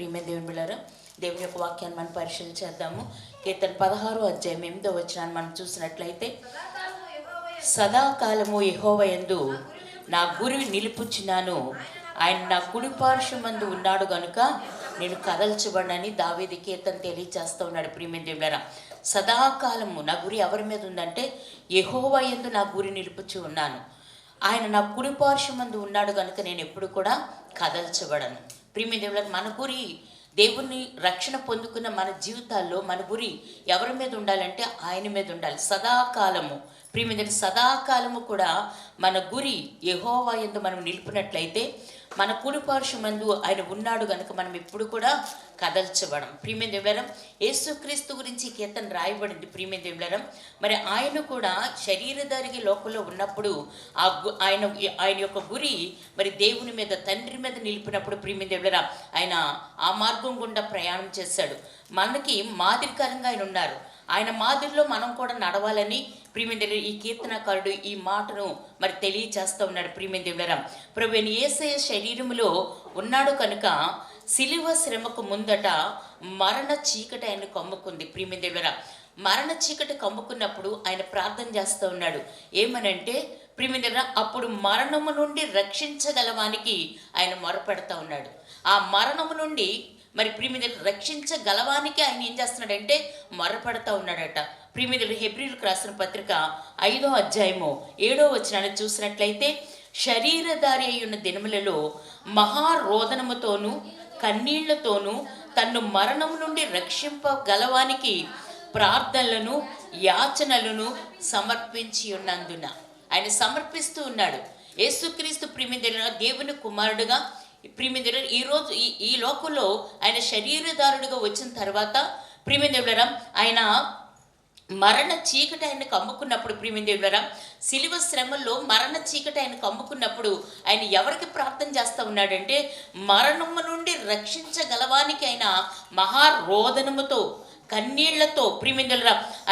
ప్రియమైన దేవుని బిడ్డలారా, దేవుని యొక్క వాక్యాన్ని మనం పరిశీలన చేద్దాము. కీర్తన 16వ అధ్యాయం 8వ వచనాన్ని మనం చూసినట్లయితే, సదాకాలము యెహోవా యందు నా గురి నిలుపుచున్నాను, ఆయన నా కుడి పార్శ్వమందు ఉన్నాడు గనుక నేను కదల్చబడనని దావీదు కీర్తన తెలియజేస్తూ ఉన్నాడు. ప్రియమైన దేవుని బిడ్డలారా, సదాకాలము నా గురి ఎవరి మీద ఉందంటే యెహోవా యందు నా గురి నిలుపుచు ఉన్నాను, ఆయన నా కుడి పార్శ్వమందు ఉన్నాడు కనుక నేను ఎప్పుడు కూడా కదల్చబడను. ప్రియమైన దేవుని, మన గురి దేవుని రక్షణ పొందుకున్న మన జీవితాల్లో మన గురి ఎవరి మీద ఉండాలంటే ఆయన మీద ఉండాలి సదాకాలము. ప్రియమైన సదాకాలము కూడా మన గురి యెహోవా యందు మనం నిలిపినట్లయితే మన కుడి పార్శ్వమందు ఆయన ఉన్నాడు కనుక మనం ఎప్పుడు కూడా కదల్చబడం. ప్రియమైన దేవులారా, యేసుక్రీస్తు గురించి కీర్తన రాయబడింది. ప్రియమైన దేవులారా, మరి ఆయన కూడా శరీరధారిగా లోకంలో ఉన్నప్పుడు ఆయన యొక్క గురి మరి దేవుని మీద, తండ్రి మీద నిలిపినప్పుడు ప్రియమైన దేవులారా, ఆయన ఆ మార్గం గుండా ప్రయాణం చేశాడు. మనకి మాదిరికరంగా ఆయన ఉన్నారు. ఆయన మాదిరిలో మనం కూడా నడవాలని ప్రియమైన దేవులారా ఈ కీర్తనకారుడు ఈ మాటను మరి తెలియచేస్తూ ఉన్నాడు. ప్రియమైన దేవులారా, ప్రభువైన యేసయ్య శరీరములో ఉన్నాడు కనుక సిలువ శ్రమకు ముందట మరణ చీకటి ఆయన కమ్ముకుంది. ప్రియమైన దేవులారా, మరణ చీకటి కమ్ముకున్నప్పుడు ఆయన ప్రార్థన చేస్తూ ఉన్నాడు. ఏమనంటే ప్రియమైన దేవులారా, అప్పుడు మరణము నుండి రక్షించగలవానికి ఆయన మొరపెడతా ఉన్నాడు. ఆ మరణము నుండి మరి ప్రియమైన రక్షించగలవానికి ఆయన ఏం చేస్తున్నాడంటే మొరపెడతా ఉన్నాడట. ప్రియమైన హెబ్రీయులకు రాసిన పత్రిక 5వ అధ్యాయము 7వ వచనాన్ని చూసినట్లయితే, శరీరధారి అయి ఉన్న దినములలో మహారోదనముతోనూ కన్నీళ్లతోనూ తన్ను మరణం నుండి రక్షింపగలవానికి ప్రార్థనలను యాచనలను సమర్పించి ఉన్నందున ఆయన సమర్పిస్తూ ఉన్నాడు. యేసుక్రీస్తు ప్రియమైన దేవుని కుమారుడుగా ప్రియమైన ఈరోజు ఈ లోకంలో ఆయన శరీరధారుడుగా వచ్చిన తర్వాత ప్రియమైన ఆయన మరణ చీకటి ఆయన కమ్ముకున్నప్పుడు ప్రియమైన దేవులారా, సిలువ శ్రమల్లో మరణ చీకటి ఆయన కమ్ముకున్నప్పుడు ఆయన ఎవరికి ప్రార్థన చేస్తూ ఉన్నాడంటే మరణము నుండి రక్షించగలవానికి ఆయన మహారోదనముతో కన్నీళ్లతో ప్రియమైన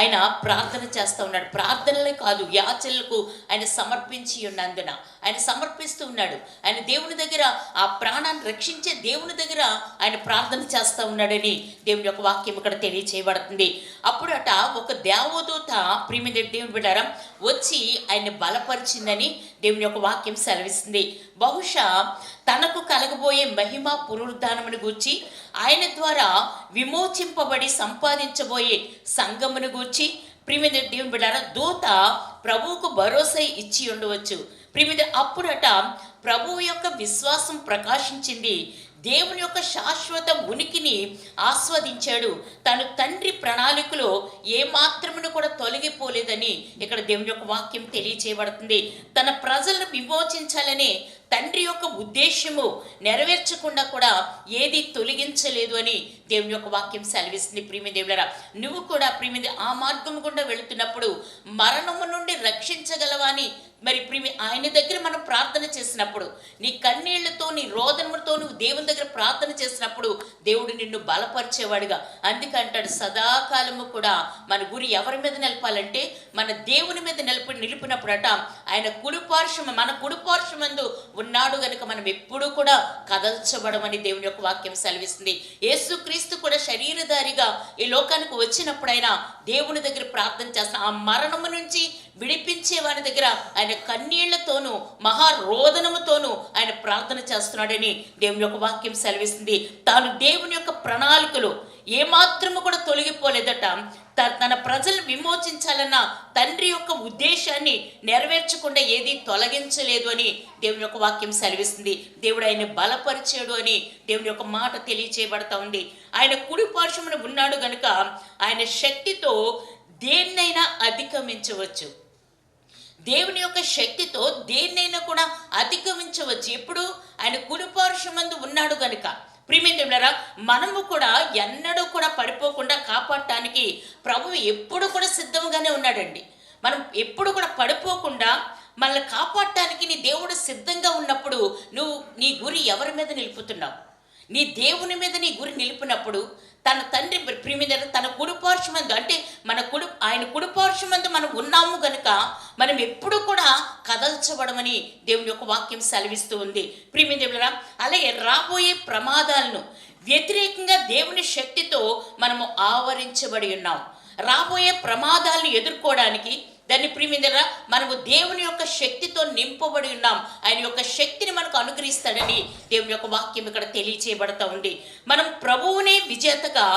ఆయన ప్రార్థన చేస్తూ ఉన్నాడు. ప్రార్థనలే కాదు, యాచనలకు ఆయన సమర్పించి ఉన్నందున ఆయన సమర్పిస్తూ ఉన్నాడు. ఆయన దేవుని దగ్గర ఆ ప్రాణాన్ని రక్షించే దేవుని దగ్గర ఆయన ప్రార్థన చేస్తూ ఉన్నాడని దేవుని యొక్క వాక్యం ఇక్కడ తెలియచేయబడుతుంది. అప్పుడట ఒక దేవదూత ప్రియమైన దేవుని బిడ్డారా వచ్చి ఆయన్ని బలపరిచిందని దేవుని యొక్క వాక్యం సెలవిస్తుంది. బహుశా తనకు కలగబోయే మహిమ పునరుద్ధానమును గూర్చి, ఆయన ద్వారా విమోచింపబడి సంపాదించబోయే సంఘమును గూర్చి ప్రియమైన దేవుని బిడ్డారా దూత ప్రభువుకు భరోసా ఇచ్చి ఉండవచ్చు. ప్రియమైన అప్పుడట ప్రభువు యొక్క విశ్వాసం ప్రకాశించింది. దేవుని యొక్క శాశ్వత ఉనికిని ఆస్వాదించాడు. తను తండ్రి ప్రణాళికలో ఏమాత్రమును కూడా తొలగిపోలేదని ఇక్కడ దేవుని యొక్క వాక్యం తెలియచేయబడుతుంది. తన ప్రజలను విమోచించాలనే తండ్రి యొక్క ఉద్దేశము నెరవేర్చకుండా కూడా ఏది తొలగించలేదు అని దేవుని యొక్క వాక్యం సెలవిస్తుంది. ప్రియమైన దేవులారా, నువ్వు కూడా ప్రియమైన ఆ మార్గం గుండా వెళుతున్నప్పుడు మరణము నుండి రక్షించగలవని మరి ఆయన దగ్గర మనం ప్రార్థన చేసినప్పుడు, నీ కన్నీళ్లతో నీ రోదనముతో నువ్వు దేవుని దగ్గర ప్రార్థన చేసినప్పుడు దేవుడు నిన్ను బలపరిచేవాడుగా. అందుకంటాడు సదాకాలము కూడా మన గురి ఎవరి మీద నిలపాలంటే మన దేవుని మీద నిలిపినప్పుడట ఆయన కుడిపార్శ్వం మన కుడిపార్శ్వమందు ఉన్నాడు గనుక మనం ఎప్పుడూ కూడా కదల్చబడమని దేవుని యొక్క వాక్యం సెలవిస్తుంది. యేసుక్రీస్తు కూడా శరీరధారిగా ఈ లోకానికి వచ్చినప్పుడు ఆయన దేవుని దగ్గర ప్రార్థన చేస్తున్న ఆ మరణము నుంచి విడిపించే వారి దగ్గర ఆయన కన్నీళ్లతోనూ మహారోదనముతోనూ ఆయన ప్రార్థన చేస్తున్నాడని దేవుని యొక్క వాక్యం సెలవిస్తుంది. తాను దేవుని యొక్క ప్రణాళికలు ఏమాత్రము కూడా తొలగిపోలేదట. తన ప్రజలను విమోచించాలన్న తండ్రి యొక్క ఉద్దేశాన్ని నెరవేర్చకుండా ఏది తొలగించలేదు అని దేవుని యొక్క వాక్యం సెలవిస్తుంది. దేవుడు ఆయన బలపరిచాడు అని దేవుని యొక్క మాట తెలియచేయబడతా ఉంది. ఆయన కుడి పార్శ్వమున ఉన్నాడు గనుక ఆయన శక్తితో దేన్నైనా అధిగమించవచ్చు. దేవుని యొక్క శక్తితో దేన్నైనా కూడా అధిగమించవచ్చు. ఎప్పుడు ఆయన కుడిపార్శ్వమందు ఉన్నాడు గనుక. ప్రియమైన దేవులారా, మనము కూడా ఎన్నడూ కూడా పడిపోకుండా కాపాడటానికి ప్రభువు ఎప్పుడు కూడా సిద్ధంగానే ఉన్నాడండి. మనం ఎప్పుడు కూడా పడిపోకుండా మనల్ని కాపాడటానికి నీ దేవుడు సిద్ధంగా ఉన్నప్పుడు నువ్వు నీ గురి ఎవరి మీద నిలుపుతున్నావు? నీ దేవుని మీద నీ గురి నిలిపినప్పుడు తన తండ్రి ప్రియమైన తన కుడిపార్శ్వమందు అంటే ఆయన కుడిపార్శ్వమందు మనం ఉన్నాము గనుక మనం ఎప్పుడు కూడా కదల్చబడమని దేవుని యొక్క వాక్యం సెలవిస్తూ ఉంది. ప్రియమైన దేవులారా, అలాగే రాబోయే ప్రమాదాలను వ్యతిరేకంగా దేవుని శక్తితో మనము ఆవరించబడి ఉన్నాం. రాబోయే ప్రమాదాలను ఎదుర్కోవడానికి దాన్ని ప్రియమిందరా మనము దేవుని యొక్క శక్తితో నింపబడి ఉన్నాం. ఆయన యొక్క శక్తిని మనకు అనుగ్రహిస్తాడని దేవుని యొక్క వాక్యం ఇక్కడ తెలియచేయబడతా ఉంది. మనం ప్రభువునే విజేతగా,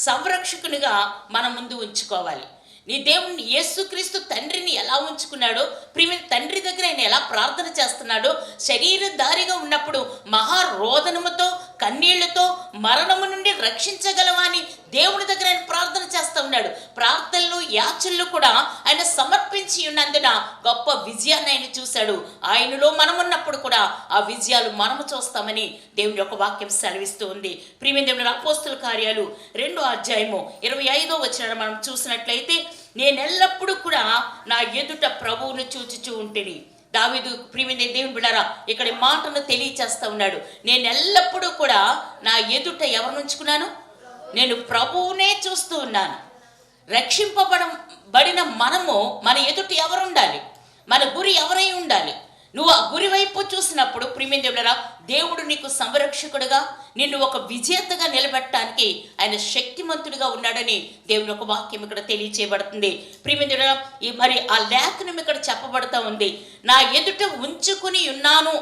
సంరక్షకునిగా మన ముందు ఉంచుకోవాలి. నీ దేవుని యేసుక్రీస్తు తండ్రిని ఎలా ఉంచుకున్నాడో, ప్రియమైన తండ్రి దగ్గర ఆయన ఎలా ప్రార్థన చేస్తున్నాడో, శరీరధారిగా ఉన్నప్పుడు మహారోదనముతో కన్నీళ్లతో మరణము నుండి రక్షించగలవా అని దేవుని దగ్గర ఆయన ప్రార్థన చేస్తూ ఉన్నాడు. ప్రార్థనలు యాచనలు కూడా ఆయన సమర్పించి ఉన్నందున గొప్ప విజయాన్ని ఆయన చూశాడు. ఆయనలో మనం ఉన్నప్పుడు కూడా ఆ విజయాలు మనము చూస్తామని దేవుని యొక్క వాక్యం సెలవిస్తూ ఉంది. ప్రియమైన దేవుని అపోస్తుల కార్యాలు 2వ అధ్యాయము 25వ వచనాన్ని మనం చూసినట్లయితే, నేనెల్లప్పుడూ కూడా నా ఎదుట ప్రభువును చూచుచూ ఉంటిని. దావీదు ప్రియమైన దేవుని బిడ్డలారా ఇక్కడ మాటను తెలియచేస్తా ఉన్నాడు. నేను ఎల్లప్పుడూ కూడా నా ఎదుట ఎవరిని ఉంచుకున్నాను? నేను ప్రభువునే చూస్తూ ఉన్నాను. రక్షింపబడిన మనము మన ఎదుట ఎవరు ఉండాలి? మన గురి ఎవరై ఉండాలి? నువ్వు ఆ గురి వైపు చూసినప్పుడు ప్రియమైన దేవుడా దేవుడు నీకు సంరక్షకుడుగా, నిన్ను ఒక విజేతగా నిలబెట్టడానికి ఆయన శక్తిమంతుడిగా ఉన్నాడని దేవుని ఒక వాక్యం ఇక్కడ తెలియచేయబడుతుంది. ప్రియమైన దేవుడా మరి ఆ లేఖనం ఇక్కడ చెప్పబడతా ఉంది. నా ఎదుట ఉంచుకుని ఉన్నాను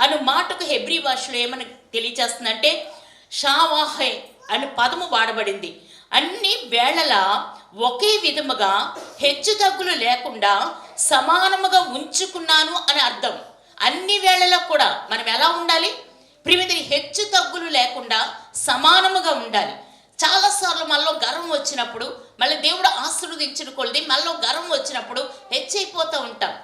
అను మాటకు హెబ్రీ భాషలో ఏమని తెలియచేస్తుందంటే, షావాహే అని పదము వాడబడింది. అన్ని వేళలా ఒకే విధముగా హెచ్చు తగ్గులు లేకుండా సమానముగా ఉంచుకున్నాను అని అర్థం. అన్ని వేళలో కూడా మనం ఎలా ఉండాలి? ప్రియమైన హెచ్చు తగ్గులు లేకుండా సమానముగా ఉండాలి. చాలాసార్లు మనలో గర్వం వచ్చినప్పుడు, మళ్ళీ దేవుడు ఆశీర్వదించిన కొలది మనలో గర్వం వచ్చినప్పుడు హెచ్చైపోతూ ఉంటాం.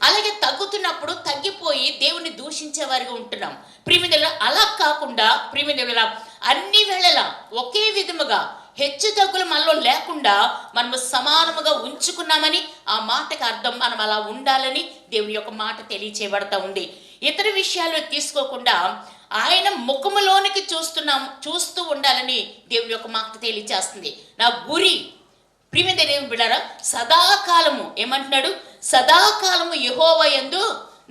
అలాగే తగ్గుతున్నప్పుడు తగ్గిపోయి దేవుని దూషించే వారిగా ఉంటున్నాం. ప్రియమైన అలా కాకుండా ప్రియమైన అన్ని వేళలా ఒకే విధముగా హెచ్చు తగ్గులు మనలో లేకుండా మనము సమానముగా ఉంచుకున్నామని ఆ మాటకు అర్థం. మనం అలా ఉండాలని దేవుని యొక్క మాట తెలియచేయబడతా ఉంది. ఇతర విషయాలు తీసుకోకుండా ఆయన ముఖములోనికి చూస్తూ ఉండాలని దేవుని యొక్క మాట తెలియచేస్తుంది. నా గురి ప్రియమైన దేవుని బిడ్డలారా సదాకాలము ఏమంటున్నాడు? సదాకాలము యెహోవా యందు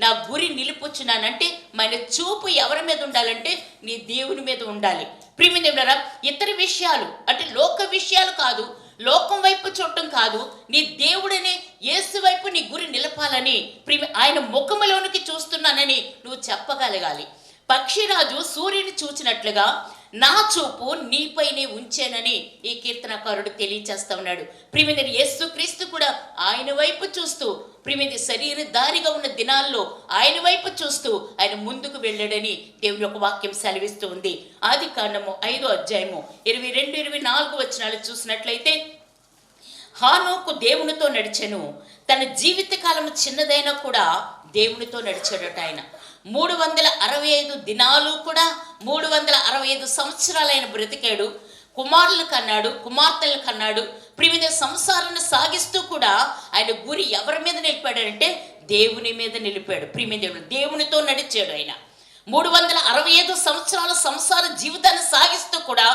నా గురి నిలుపుచున్నానంటే మన చూపు ఎవరి మీద ఉండాలంటే నీ దేవుని మీద ఉండాలి. ప్రియమైన దేవుని ఇతర విషయాలు అంటే లోక విషయాలు కాదు, లోకం వైపు చూడటం కాదు, నీ దేవుడనే యేసు వైపు నీ గురి నిలపాలని ఆయన ముఖములోనికి చూస్తున్నానని నువ్వు చెప్పగలగాలి. పక్షిరాజు సూర్యుని చూచినట్లుగా నా చూపు నీపైనే ఉంచానని ఈ కీర్తనకారుడు తెలియచేస్తా ఉన్నాడు. ప్రియమైన యేసుక్రీస్తు కూడా ఆయన వైపు చూస్తూ ప్రియమైన శరీరధారిగా ఉన్న దినాల్లో ఆయన వైపు చూస్తూ ఆయన ముందుకు వెళ్ళాడని దేవుని ఒక వాక్యం సెలవిస్తూ ఉంది. ఆదికాండము 5వ అధ్యాయము 22-24 వచనాలు చూసినట్లయితే, హానోకు దేవునితో నడిచెను, తన జీవితకాలము చిన్నదైనా కూడా దేవునితో నడిచాడట. ఆయన 365 దినాలు కూడా 365 సంవత్సరాలు ఆయన బ్రతికాడు. కుమారులు కన్నాడు, కుమార్తెలు కన్నాడు. ప్రియమైన సంసారాన్ని సాగిస్తూ కూడా ఆయన గురి ఎవరి మీద నిలిపాడంటే దేవుని మీద నిలిపాడు. ప్రియమైన దేవునితో నడిచాడు. ఆయన 365 సంవత్సరాల సంసార జీవితాన్ని సాగిస్తూ కూడా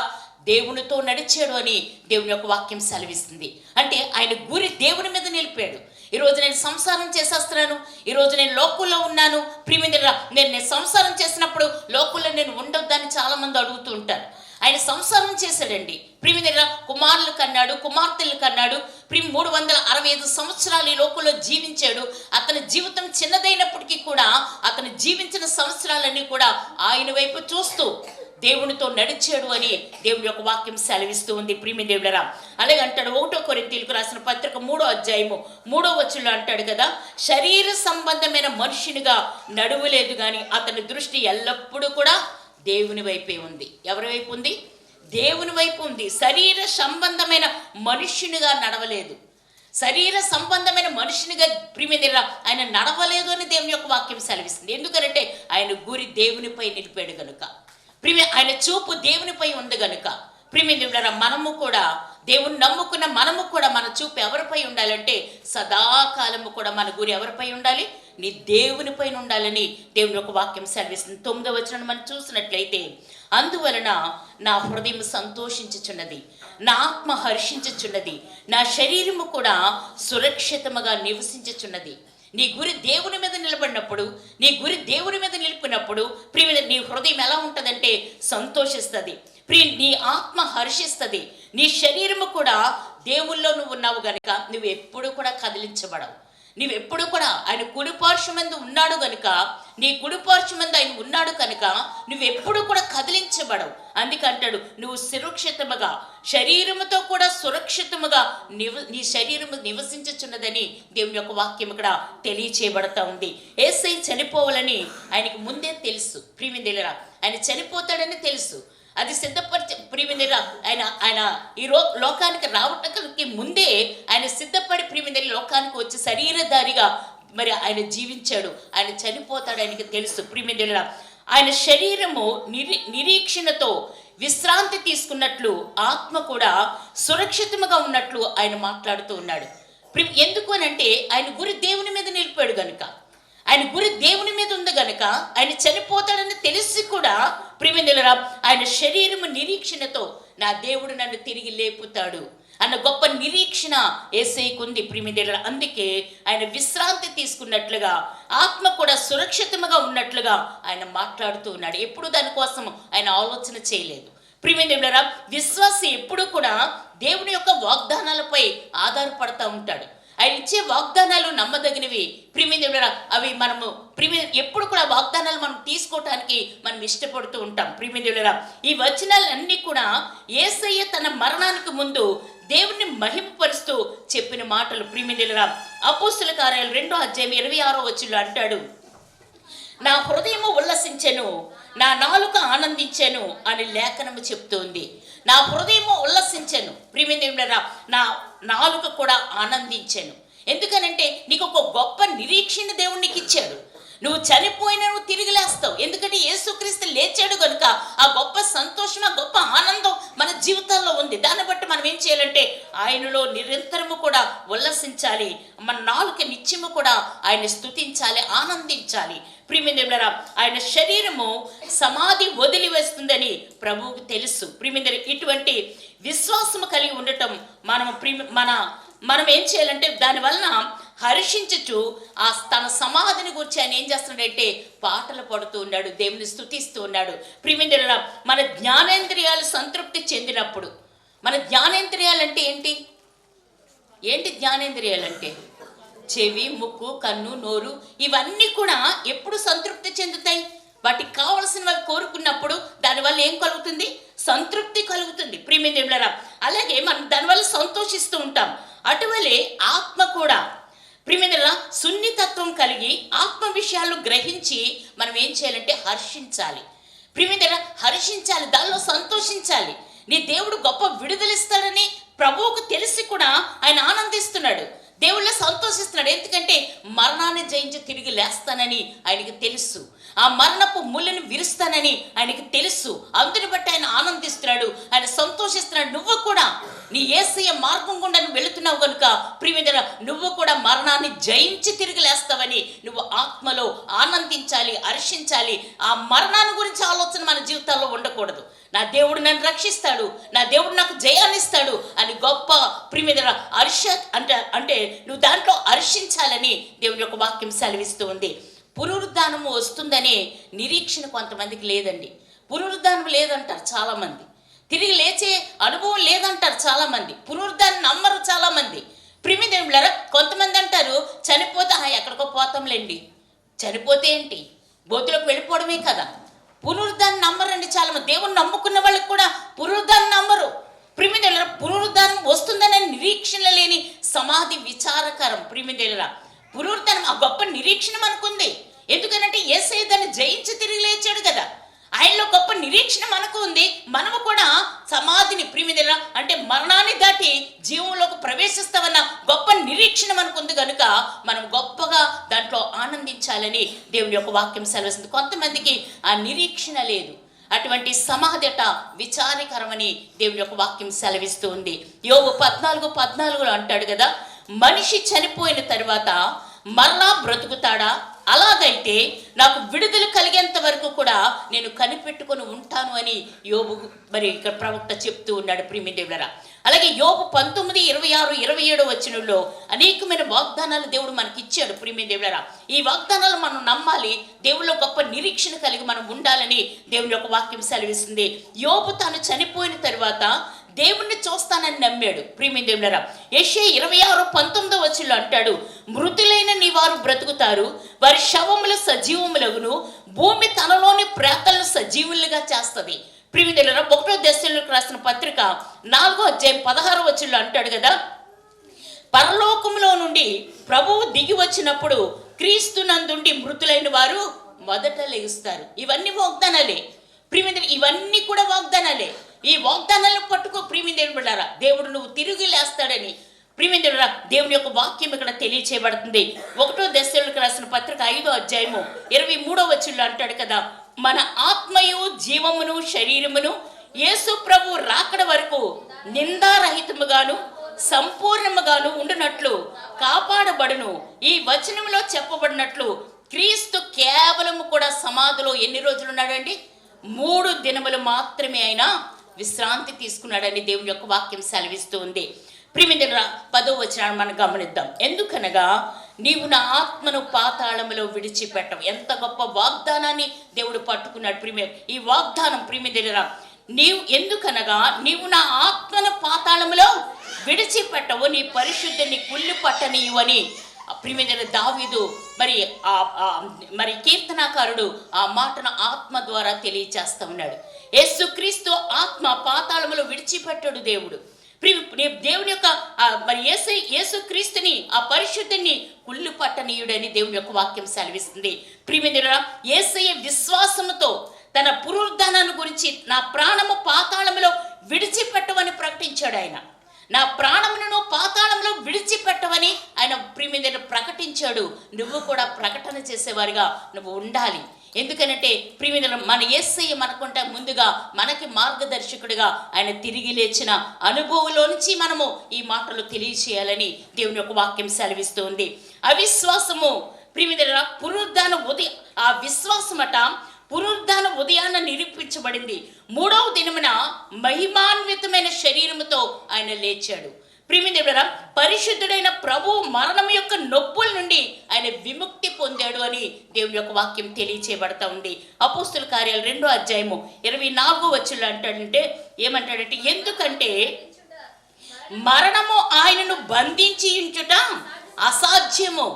దేవునితో నడిచాడు అని దేవుని యొక్క వాక్యం సెలవిస్తుంది. అంటే ఆయన గురి దేవుని మీద నిలిపాడు. ఈరోజు నేను సంసారం చేసేస్తున్నాను, ఈరోజు నేను లోకుల్లో ఉన్నాను. ప్రియమైన నేను సంసారం చేసినప్పుడు లోకుల్లో నేను ఉండొద్దని చాలా మంది అడుగుతూ ఉంటారు. ఆయన సంసారం చేశాడండి. ప్రియమైన కుమారులు కన్నాడు, కుమార్తెలు కన్నాడు. 365 సంవత్సరాలు ఈ లోకంలో జీవించాడు. అతని జీవితం చిన్నదైనప్పటికీ కూడా అతను జీవించిన సంవత్సరాలన్నీ కూడా ఆయన వైపు చూస్తూ దేవునితో నడిచాడు అని దేవుని యొక్క వాక్యం సెలవిస్తూ ఉంది. ప్రియమైన దేవులరా అలాగే అంటాడు 1 కొరింథీయులకు రాసిన పత్రిక 3వ అధ్యాయము 3వ వచనంలో అంటాడు కదా, శరీర సంబంధమైన మనుషునిగా నడువలేదు కానీ అతని దృష్టి ఎల్లప్పుడూ కూడా దేవుని వైపే ఉంది. ఎవరి వైపు ఉంది? దేవుని వైపు ఉంది. శరీర సంబంధమైన మనుష్యునిగా నడవలేదు. శరీర సంబంధమైన మనుషునిగా ప్రియమైన ఆయన నడవలేదు అని దేవుని యొక్క వాక్యం సెలవిస్తుంది. ఎందుకంటే ఆయన గురి దేవునిపై నిలిపాడు కనుక, ఆయన చూపు దేవునిపై ఉంది కనుక. ప్రియమైన మనము కూడా దేవుని నమ్ముకున్న మనము కూడా మన చూపు ఎవరిపై ఉండాలంటే సదాకాలము కూడా మన గురి ఎవరిపై ఉండాలి? నీ దేవుని పైన ఉండాలని దేవుని యొక్క వాక్యం సెలవిస్తుంది. 9వ వచనం మనం చూసినట్లయితే, అందువలన నా హృదయం సంతోషించుచున్నది, నా ఆత్మ హర్షించుచున్నది, నా శరీరము కూడా సురక్షితముగా నివసించుచున్నది. నీ గురి దేవుని మీద నిలబడినప్పుడు, నీ గురి దేవుని మీద నిలిపినప్పుడు ప్రియమైన నీ హృదయం ఎలా ఉంటుందంటే సంతోషిస్తుంది. నీ ఆత్మ హర్షిస్తుంది, నీ శరీరము కూడా దేవుల్లో నువ్వు ఉన్నావు గనుక నువ్వు ఎప్పుడు కూడా కదిలించబడవు. నువ్వెప్పుడు కూడా ఆయన కుడిపార్శ్వమందు ఉన్నాడు గనుక, నీ కుడిపార్శ్వమందు ఆయన ఉన్నాడు కనుక నువ్వెప్పుడు కూడా కదిలించబడవు. అందుకంటాడు నువ్వు సురక్షితముగా, శరీరముతో కూడా సురక్షితముగా నీ శరీరము నివసించుచున్నదని దేవుని యొక్క వాక్యం ఇక్కడ తెలియచేయబడతా ఉంది. యేసయ్య చనిపోవాలని ఆయనకు ముందే తెలుసు. ప్రియమిత్రులారా, ఆయన చనిపోతాడని తెలుసు. అది సిద్ధపరిచే ప్రియమిత్రులారా, ఆయన ఈ లోకానికి రావటానికి ముందే ఆయన సిద్ధపడి ప్రియమిత్రుల లోకానికి వచ్చి శరీరధారిగా మరి ఆయన జీవించాడు. ఆయన చనిపోతాడు, ఆయనకి తెలుసు. ప్రియమిత్రులారా, ఆయన శరీరము నిరీక్షణతో విశ్రాంతి తీసుకున్నట్లు ఆత్మ కూడా సురక్షితముగా ఉన్నట్లు ఆయన మాట్లాడుతూ ఉన్నాడు. ఎందుకు అని అంటే ఆయన గురి దేవుని మీద నిలిపాడు గనుక, ఆయన గురి దేవుని మీద ఉంది గనుక ఆయన చనిపోతాడని తెలిసి కూడా ప్రియమిత్రులారా ఆయన శరీరము నిరీక్షణతో నా దేవుడు నన్ను తిరిగి లేపుతాడు అన్న గొప్ప నిరీక్షణ యేసయ్యకు ఉంది. ప్రియమిత్రులారా, అందుకే ఆయన విశ్రాంతి తీసుకున్నట్లుగా ఆత్మ కూడా సురక్షితంగా ఉన్నట్లుగా ఆయన మాట్లాడుతూ ఉన్నాడు. ఎప్పుడు దానికోసం ఆయన ఆలోచన చేయలేదు. ప్రియమిత్రులారా, విశ్వాసి ఎప్పుడు కూడా దేవుని యొక్క వాగ్దానాలపై ఆధారపడతా ఉంటాడు. ఆయన ఇచ్చే వాగ్దానాలు నమ్మదగినవి. ప్రియమిత్రులారా, అవి మనము ఎప్పుడు కూడా వాగ్దానాలు మనం తీసుకోవటానికి మనం ఇష్టపడుతూ ఉంటాం. ప్రియమిత్రులారా, ఈ వచనాలన్నీ కూడా యేసయ్య తన మరణానికి ముందు దేవుణ్ణి మహిమపరుస్తూ చెప్పిన మాటలు. ప్రియమిత్రులారా, అపోస్తలుల కార్యాలు 2:26 అంటాడు, నా హృదయము ఉల్లసించెను, నా నాలుక ఆనందించెను అని లేఖనము చెప్తుంది. నా హృదయము ఉల్లసించెను. ప్రియమిత్రులారా, నా నాలుక కూడా ఆనందించెను. ఎందుకనంటే నీకు ఒక గొప్ప నిరీక్షణ దేవుడు నీకు ఇచ్చాడు. నువ్వు చనిపోయినా నువ్వు తిరిగి లేస్తావు. ఎందుకంటే యేసుక్రీస్తు లేచాడు కనుక ఆ గొప్ప సంతోషం, ఆ గొప్ప ఆనందం మన జీవితాల్లో ఉంది. దాన్ని బట్టి మనం ఏం చేయాలంటే ఆయనలో నిరంతరము కూడా ఉల్లసించాలి. మన నాలుక నిత్యము కూడా ఆయన స్తుతించాలి, ఆనందించాలి. ప్రియమిత్రులారా, ఆయన శరీరము సమాధి వదిలివేస్తుందని ప్రభువుకు తెలుసు. ప్రియమిత్రులారా, ఇటువంటి విశ్వాసము కలిగి ఉండటం మనం ఏం చేయాలంటే దానివలన హర్షించుచు తన సమాధిని గురించి ఆయన ఏం చేస్తున్నాడంటే పాటలు పాడుతూ ఉన్నాడు, దేవుని స్తుతిస్తూ ఉన్నాడు. ప్రియమిత్రులారా, మన జ్ఞానేంద్రియాలు సంతృప్తి చెందినప్పుడు, మన జ్ఞానేంద్రియాలు అంటే ఏంటి జ్ఞానేంద్రియాలంటే చెవి, ముక్కు, కన్ను, నోరు, ఇవన్నీ కూడా ఎప్పుడు సంతృప్తి చెందుతాయి? వాటికి కావలసినవి కోరుకున్నప్పుడు దానివల్ల ఏం కలుగుతుంది? సంతృప్తి కలుగుతుంది. ప్రియమిత్రులారా, అలాగే మనం దానివల్ల సంతోషిస్తూ ఉంటాం. అటువలే ఆత్మ కూడా ప్రియమిత్రులారా సున్నితత్వం కలిగి ఆత్మ విషయాలు గ్రహించి మనం ఏం చేయాలంటే హర్షించాలి. ప్రియమిత్రులారా, హర్షించాలి, దానిలో సంతోషించాలి. నీ దేవుడు గొప్ప విడుదలిస్తాడని ప్రభువుకు తెలిసి కూడా ఆయన ఆనందిస్తున్నాడు, దేవుళ్ళ సంతోషిస్తున్నాడు. ఎందుకంటే మరణాన్ని జయించి తిరిగి లేస్తానని ఆయనకి తెలుసు, ఆ మరణపు ముళ్ళని విరుస్తానని ఆయనకి తెలుసు. అందుని బట్టి ఆయన ఆనందిస్తున్నాడు, ఆయన సంతోషిస్తున్నాడు. నువ్వు కూడా నీ యేసయ్య మార్గం గుండా నువ్వు వెళుతున్నావు కనుక ప్రియమిత్రులారా నువ్వు కూడా మరణాన్ని జయించి తిరిగి లేస్తావని నువ్వు ఆత్మలో ఆనందించాలి, హర్షించాలి. ఆ మరణాన్ని గురించి ఆలోచన మన జీవితాల్లో ఉండకూడదు. నా దేవుడు నన్ను రక్షిస్తాడు, నా దేవుడు నాకు జయాన్నిస్తాడు అని గొప్ప ప్రియమిత్రులారా అంటే నువ్వు దాంట్లో హర్షించాలని దేవుని యొక్క వాక్యం సెలవిస్తూ ఉంది. పునరుద్ధానము వస్తుందనే నిరీక్షణ కొంతమందికి లేదండి. పునరుద్ధానం లేదంటారు చాలామంది, తిరిగి లేచే అనుభవం లేదంటారు చాలామంది, పునరుద్ధానం నమ్మరు చాలామంది. ప్రియమిత్రులారా, కొంతమంది అంటారు చనిపోతే ఎక్కడికో పోతాంలేండి, చనిపోతే ఏంటి బోతులకు వెళ్ళిపోవడమే కదా. పునరుద్ధానం నమ్మరండి చాలామంది. దేవుని నమ్ముకున్న వాళ్ళకి కూడా పునరుద్ధానం నమ్మరు. ప్రియమిత్రులారా, పునరుద్ధానం వస్తుందనే నిరీక్షణ లేని సమాధి విచారకరం. ప్రియమిత్రులారా, పునరుద్ధానం ఆ గొప్ప నిరీక్షణ మనకుంది. ఎందుకనంటే యేసయ్య దాన్ని జయించి తిరిగి లేచాడు కదా, ఆయనలో గొప్ప నిరీక్షణ మనకు ఉంది. మనము కూడా సమాధిని ప్రియమిత్రులారా అంటే మరణాన్ని దాటి జీవంలోకి ప్రవేశిస్తామన్న గొప్ప నిరీక్షణ మనకు ఉంది కనుక మనం గొప్పగా దాంట్లో ఆనందించాలని దేవుని యొక్క వాక్యం సెలవిస్తుంది. కొంతమందికి ఆ నిరీక్షణ లేదు. అటువంటి సమాధట విచారకరమని దేవుని యొక్క వాక్యం సెలవిస్తూ ఉంది. యోబు 14:14 అంటాడు కదా, మనిషి చనిపోయిన తర్వాత మరలా బ్రతుకుతాడా అలాగైతే నాకు విడుదల కలిగేంత వరకు కూడా నేను కనిపెట్టుకొని ఉంటాను అని యోబు మరి ఇక్కడ ప్రవక్త చెప్తూ ఉన్నాడు ప్రియమిదేవులారా. అలాగే యోబు 19:26-27 వచనంలో అనేకమైన వాగ్దానాలు దేవుడు మనకి ఇచ్చాడు ప్రియమిదేవులారా. ఈ వాగ్దానాలు మనం నమ్మాలి, దేవుళ్ళో గొప్ప నిరీక్షణ కలిగి మనం ఉండాలని దేవుని యొక్క వాక్యం సెలవిస్తుంది. యోబు తాను చనిపోయిన తర్వాత దేవుణ్ణి చూస్తానని నమ్మాడు ప్రియమిదేవులారా. యెషయా 26:19 వచనంలో అంటాడు, మృతులైన నీ వారు బ్రతుకుతారు, వారి శవములు సజీవములగును, భూమి తనలోని ప్రేతలను సజీవులుగా చేస్తుంది. ప్రియమిదేవులారా, 1 దశలోనికి రాసిన పత్రిక 4వ అధ్యాయం 16వ వచనంలో అంటాడు కదా, పరలోకములో నుండి ప్రభువు దిగి వచ్చినప్పుడు క్రీస్తునందుండి మృతులైన వారు మొదట లేస్తారు. ఇవన్నీ వాగ్దానాలే ప్రియమిదేవులు, ఇవన్నీ కూడా వాగ్దానాలే. ఈ వాగ్దానాలను పట్టుకో ప్రియమిదేవులారా, దేవుడు నువ్వు తిరిగి లేస్తాడని ప్రియమిదేవులారా దేవుని యొక్క వాక్యం ఇక్కడ తెలియచేయబడుతుంది. 1 దశలోనికి రాసిన పత్రిక 5వ అధ్యాయము 23వ వచనంలో అంటాడు కదా, మన ఆత్మయు జీవమును శరీరమును యేసు ప్రభు రాకడ వరకు నిందారహితముగాను సంపూర్ణముగాను ఉండునట్లు కాపాడబడును. ఈ వచనంలో చెప్పబడినట్లు క్రీస్తు కేవలము కూడా సమాధిలో ఎన్ని రోజులు ఉన్నాడండి? 3 దినములు మాత్రమే ఆయన విశ్రాంతి తీసుకున్నాడని దేవుని యొక్క వాక్యం సెలవిస్తూ ఉంది. ప్రియమిదేవులారా 10వ వచనాన్ని మనం గమనిద్దాం. ఎందుకనగా నీవు నా ఆత్మను పాతాళములో విడిచిపెట్టవు. ఎంత గొప్ప వాగ్దానాన్ని దేవుడు పట్టుకున్నాడు ప్రియమే. ఈ వాగ్దానం ప్రియమిదేవులారా, ఎందుకనగా నీవు నా ఆత్మను పాతాళములో విడిచిపెట్టవు, నీ పరిశుద్ధిని కుళ్ళి పట్టనీయు అని ప్రియమిదేవులారా దావీదు మరి కీర్తనాకారుడు ఆ మాటను ఆత్మ ద్వారా తెలియచేస్తా ఉన్నాడు. యేసుక్రీస్తు ఆత్మ పాతాళములో విడిచిపెట్టాడు దేవుడు. దేవుని యొక్క మరి యేసుక్రీస్తుని ఆ పరిశుద్ధిని కుళ్ళు పట్టనీయుడని దేవుని యొక్క వాక్యం సెలవిస్తుంది. ప్రియమిదేవులారా, యేసయ్య విశ్వాసముతో తన పునరుద్ధానాన్ని గురించి నా ప్రాణము పాతాళములో విడిచిపెట్టవని ప్రకటించాడు. ఆయన నా ప్రాణమును పాతాళంలో విడిచిపెట్టవని ఆయన ప్రియమిదేవులారా ప్రకటించాడు. నువ్వు కూడా ప్రకటన చేసేవారిగా నువ్వు ఉండాలి. ఎందుకనంటే ప్రియమిదేవులారా, మన యేసయ్య మనకుంటే ముందుగా మనకి మార్గదర్శకుడిగా ఆయన తిరిగి లేచిన అనుభవంలో నుంచి మనము ఈ మాటలు తెలియచేయాలని దేవుని యొక్క వాక్యం సెలవిస్తుంది. అవిశ్వాసము ప్రియమిదేవులారా ఆ విశ్వాసమట పునరుద్ధాన ఉదయాన నిరూపించబడింది. 3వ దినమున మహిమాన్వితమైన శరీరముతో ఆయన లేచాడు. ప్రియమిదేవులారా, పరిశుద్ధుడైన ప్రభు మరణం యొక్క నొప్పుల నుండి ఆయన విముక్తి పొందాడు అని దేవుని యొక్క వాక్యం తెలియచేయబడతా ఉంది. అపోస్తుల కార్యాలు 2వ అధ్యాయము 24వ వచనంలో ఏమంటాడంటే, ఎందుకంటే మరణము ఆయనను బంధించి ఉంచుట అసాధ్యము,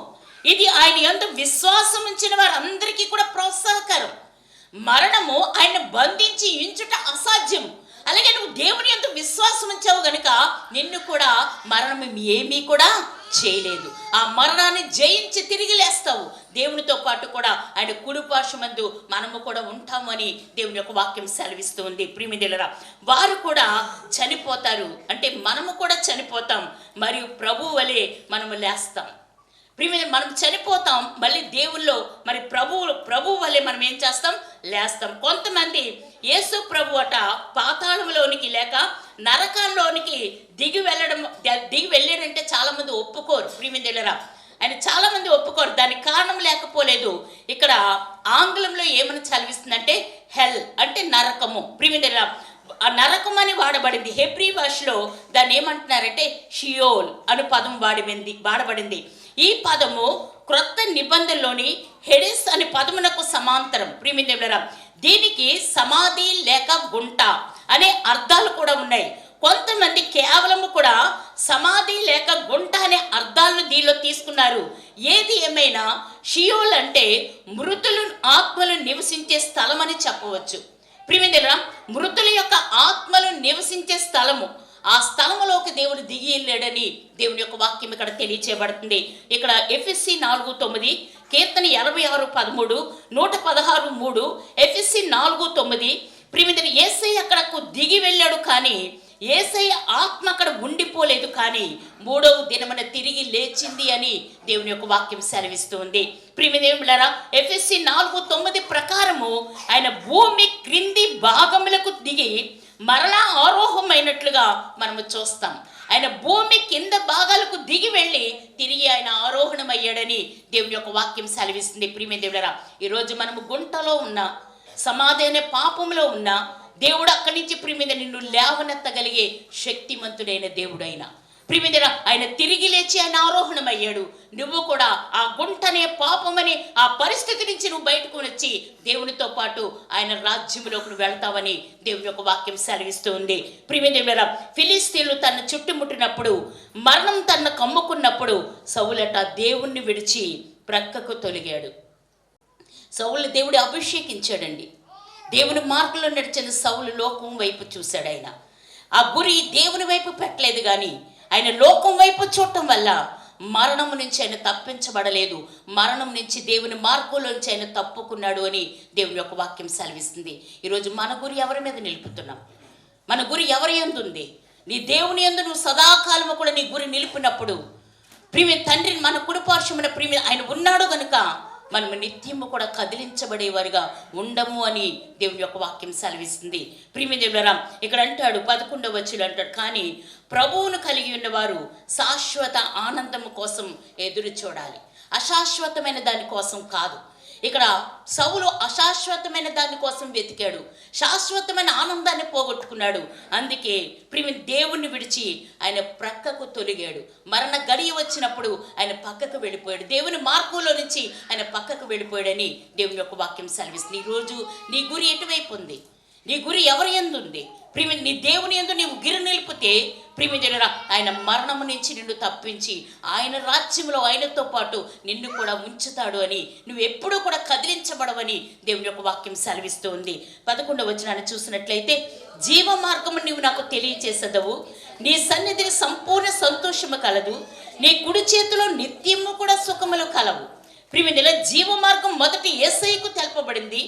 ఇది ఆయన యందు విశ్వాసం ఉంచిన వారందరికీ కూడా ప్రోత్సాహకరం. మరణము ఆయన బంధించి ఉంచుట అసాధ్యం. అలాగే నువ్వు దేవుని యందు విశ్వాసం ఉంచావు గనుక నిన్ను కూడా మరణం ఏమీ కూడా చేయలేదు. ఆ మరణాన్ని జయించి తిరిగి లేస్తావు. దేవునితో పాటు కూడా ఆయన కుడిపార్శ్వమందు మనము కూడా ఉంటాము అని దేవుని యొక్క వాక్యం సెలవిస్తూ ఉంది. ప్రియమిదేవులారా, వారు కూడా చనిపోతారు అంటే మనము కూడా చనిపోతాం, మరియు ప్రభువు వలె మనము లేస్తాం. మనం చనిపోతాం, మళ్ళీ దేవుల్లో మరి ప్రభు వల్లే మనం ఏం చేస్తాం? లేస్తాం. కొంతమంది యేసు ప్రభు అట పాతాళంలోనికి లేక నరకాల్లోనికి దిగి వెళ్ళాడంటే చాలా మంది ఒప్పుకోరు. ప్రియమిదేవులారా, ఆయన చాలా మంది ఒప్పుకోరు. దానికి కారణం లేకపోలేదు. ఇక్కడ ఆంగ్లంలో ఏమని చదివిస్తుందంటే హెల్ అంటే నరకము. ప్రియమిదేవులారా, ఆ నరకం అని వాడబడింది. హెబ్రీ భాషలో దాన్ని ఏమంటున్నారంటే షియోల్ అను పదం వాడబడింది. ఈ పదము క్రొత్త నిబంధనలోని హెడిస్ అనే పదమునకు సమాంతరం. ప్రియమిదేవులారా, దీనికి సమాధి లేక గుంట అనే అర్థాలు కూడా ఉన్నాయి. కొంతమంది కేవలము కూడా సమాధి లేక గుంట అనే అర్థాలను దీనిలో తీసుకున్నారు. ఏది ఏమైనా షియోల్ అంటే మృతులు ఆత్మలు నివసించే స్థలం అని చెప్పవచ్చు. ప్రియమిదేవులారా, మృతుల యొక్క ఆత్మలు నివసించే స్థలము, ఆ స్థలములోకి దేవుడు దిగి వెళ్ళాడని దేవుని యొక్క వాక్యం ఇక్కడ తెలియచేయబడుతుంది. ఇక్కడ ఎఫెసీ 4:9, కీర్తన 86:13, 116:3, ఎఫెసీ 4:9. ప్రియమిదేవులారా, యేసయ్య అక్కడకు దిగి వెళ్ళాడు, కానీ యేసయ్య ఆత్మ అక్కడ ఉండిపోలేదు, కానీ 3వ దినమున తిరిగి లేచింది అని దేవుని యొక్క వాక్యం సెలవిస్తుంది. ప్రియమిదేవులారా, ఎఫెసీ 4:9 ప్రకారము ఆయన భూమి క్రింది భాగములకు దిగి మరలా ఆరోహమైనట్లుగా మనము చూస్తాం. ఆయన భూమి కింద భాగాలకు దిగి వెళ్ళి తిరిగి ఆయన ఆరోహణమయ్యాడని దేవుని యొక్క వాక్యం సెలవిస్తుంది. ప్రియమైన దేవులారా, ఈరోజు మనము గుంటలో ఉన్న, సమాధి అనే పాపంలో ఉన్న, దేవుడు అక్కడి నుంచి ప్రియమైన నిన్ను లేవనెత్తగలిగే శక్తిమంతుడైన దేవుడైన ప్రియమైన ఆయన తిరిగి లేచి ఆయన ఆరోహణమయ్యాడు. నువ్వు కూడా ఆ గుంటనే పాపమని ఆ పరిస్థితి నుంచి నువ్వు బయటకు వచ్చి దేవునితో పాటు ఆయన రాజ్యంలోకి నువ్వు వెళ్తావని దేవుని యొక్క వాక్యం సెలవిస్తూ ఉంది. ప్రియమైన దేవులారా, ఫిలిస్తీన్లు తన చుట్టుముట్టినప్పుడు, మరణం తన కమ్ముకున్నప్పుడు సౌలట దేవుణ్ణి విడిచి ప్రక్కకు తొలిగాడు. సౌలు దేవుడు అభిషేకించాడండి. దేవుని మార్గంలో నడిచిన సౌలు లోకం వైపు చూశాడు. ఆయన ఆ గురి దేవుని వైపు పెట్టలేదు, కానీ ఆయన లోకం వైపు చూడటం వల్ల మరణం నుంచి ఆయన తప్పించబడలేదు. మరణం నుంచి దేవుని మార్గంలోంచి ఆయన తప్పుకున్నాడు అని దేవుని యొక్క వాక్యం సెలవిస్తుంది. ఈరోజు మన గురి ఎవరి మీద నిలుపుతున్నాం? మన గురి ఎవరి యందు ఉంది? నీ దేవుని యందు నువ్వు సదాకాలము కూడా నీ గురి నిలిపినప్పుడు ప్రియమైన తండ్రిని మన కుడిపార్శ్వమున ప్రియమైన ఆయన ఉన్నాడు కనుక మనము నిత్యము కూడా కదిలించబడేవారుగా ఉండము అని దేవుని యొక్క వాక్యం సెలవిస్తుంది. ప్రియమైన దేవులారా, ఇక్కడ అంటాడు 11వ వచనం అంటాడు, కానీ ప్రభువును కలిగి ఉన్నవారు శాశ్వత ఆనందము కోసం ఎదురు చూడాలి, అశాశ్వతమైన దాని కోసం కాదు. ఇక్కడ సౌలు అశాశ్వతమైన దానికోసం వెతికాడు, శాశ్వతమైన ఆనందాన్ని పోగొట్టుకున్నాడు. అందుకే ప్రియమైన దేవుణ్ణి విడిచి ఆయన ప్రక్కకు తొలిగాడు. మరణ గడియ వచ్చినప్పుడు ఆయన పక్కకు వెళ్ళిపోయాడు. దేవుని మార్గంలో నుంచి ఆయన పక్కకు వెళ్ళిపోయాడని దేవుని యొక్క వాక్యం సెలవిస్తుంది. ఈరోజు నీ గురి ఎటువైపు ఉంది? నీ గురి ఎవరి యందు ఉంది? ప్రియమైన నీ దేవుని యందు నీవు గిరి నిలిపితే ప్రియమైన ఆయన మరణము నుంచి నిన్ను తప్పించి ఆయన రాజ్యంలో ఆయనతో పాటు నిన్ను కూడా ఉంచుతాడు అని, నువ్వు ఎప్పుడూ కూడా కదిలించబడవని దేవుని యొక్క వాక్యం సెలవిస్తూ ఉంది. 11వ వచనాన్ని చూసినట్లయితే, జీవ మార్గము నీవు నాకు తెలియచేసదవు, నీ సన్నిధిని సంపూర్ణ సంతోషము కలదు, నీ కుడి చేతిలో నిత్యము కూడా సుఖములు కలవు. ప్రియమైన జీవ మార్గం మొదటి యేసయ్యకు తెలపబడింది.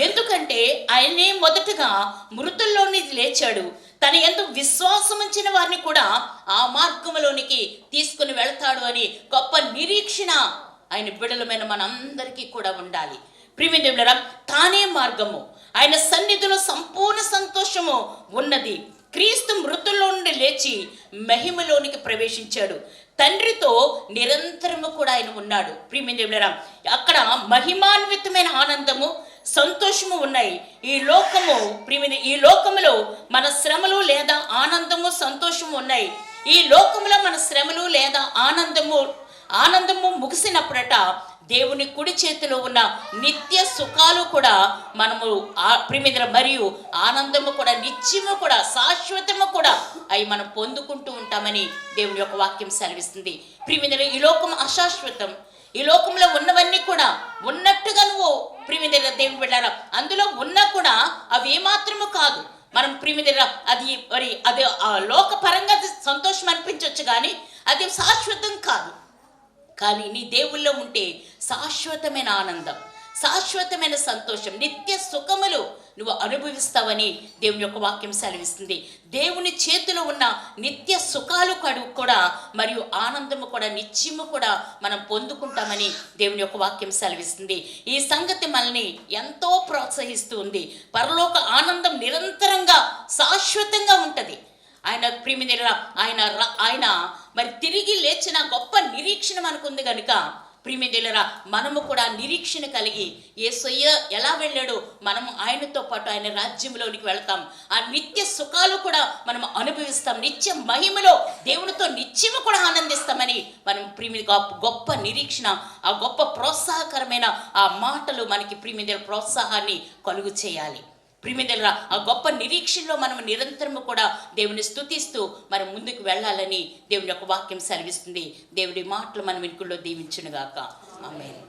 ఎందుకంటే ఆయనే మొదటగా మృతుల్లోని లేచాడు. తన యందు విశ్వాసం ఉంచిన వారిని కూడా ఆ మార్గంలోనికి తీసుకుని వెళ్తాడు అని గొప్ప నిరీక్షణ ఆయన బిడ్డలమైన మనందరికీ కూడా ఉండాలి. ప్రియమైన దేవులారా, తానే మార్గము, ఆయన సన్నిధిలో సంపూర్ణ సంతోషము ఉన్నది. క్రీస్తు మృతుల్లో నుండి లేచి మహిమలోనికి ప్రవేశించాడు. తండ్రితో నిరంతరము కూడా ఆయన ఉన్నాడు. ప్రియమైన దేవులారా, అక్కడ మహిమాన్వితమైన ఆనందము, సంతోషము ఉన్నాయి. ఈ లోకములో మన శ్రమలు లేదా ఆనందము, సంతోషము ఉన్నాయి. ఈ లోకములో మన శ్రమలు లేదా ఆనందము ముగిసినప్పుడట దేవుని కుడి చేతిలో ఉన్న నిత్య సుఖాలు కూడా మనము ప్రియమైన మరియు ఆనందము కూడా నిత్యము కూడా శాశ్వతము కూడా అవి మనం పొందుకుంటూ ఉంటామని దేవుని యొక్క వాక్యం సెలవిస్తుంది. ప్రియమైన ఈ లోకం అశాశ్వతం. ఈ లోకంలో ఉన్నవన్నీ కూడా ఉన్నట్టుగా నువ్వు ప్రియమైన దేవుని బిడ్డలారా అందులో ఉన్నా కూడా అవి ఏమాత్రము కాదు. మనం ప్రియమైన అది లోకపరంగా సంతోషం అనిపించవచ్చు, కానీ అది శాశ్వతం కాదు. కానీ నీ దేవుల్లో ఉంటే శాశ్వతమైన ఆనందం, శాశ్వతమైన సంతోషం, నిత్య సుఖములు నువ్వు అనుభవిస్తావని దేవుని యొక్క వాక్యం సెలవిస్తుంది. దేవుని చేతిలో ఉన్న నిత్య సుఖాలు కూడా మరియు ఆనందము కూడా నిత్యము కూడా మనం పొందుకుంటామని దేవుని యొక్క వాక్యం సెలవిస్తుంది. ఈ సంగతి మనల్ని ఎంతో ప్రోత్సహిస్తూ ఉంది. పరలోక ఆనందం నిరంతరంగా శాశ్వతంగా ఉంటుంది. ఆయన ప్రియమైన ఆయన మరి తిరిగి లేచిన గొప్ప నిరీక్షణ మనకుంది కనుక ప్రియమైన మనము కూడా నిరీక్షణ కలిగి యేసయ్య ఎలా వెళ్ళాడో మనము ఆయనతో పాటు ఆయన రాజ్యంలోనికి వెళ్తాం. ఆ నిత్య సుఖాలు కూడా మనం అనుభవిస్తాం. నిత్య మహిమలో దేవునితో నిత్యము కూడా ఆనందిస్తామని మనం ప్రియమైన గొప్ప నిరీక్షణ, ఆ గొప్ప ప్రోత్సాహకరమైన ఆ మాటలు మనకి ప్రియమైన ప్రోత్సాహాన్ని కలుగు చేయాలి. ప్రియమైన ఆ గొప్ప నిరీక్షణలో మనం నిరంతరము కూడా దేవుని స్తుతిస్తూ మనం ముందుకు వెళ్ళాలని దేవుని యొక్క వాక్యం సెలవిస్తుంది. దేవుడి మాటలు మనం వెనుకల్లో దీవించునుగాక. ఆమేన్.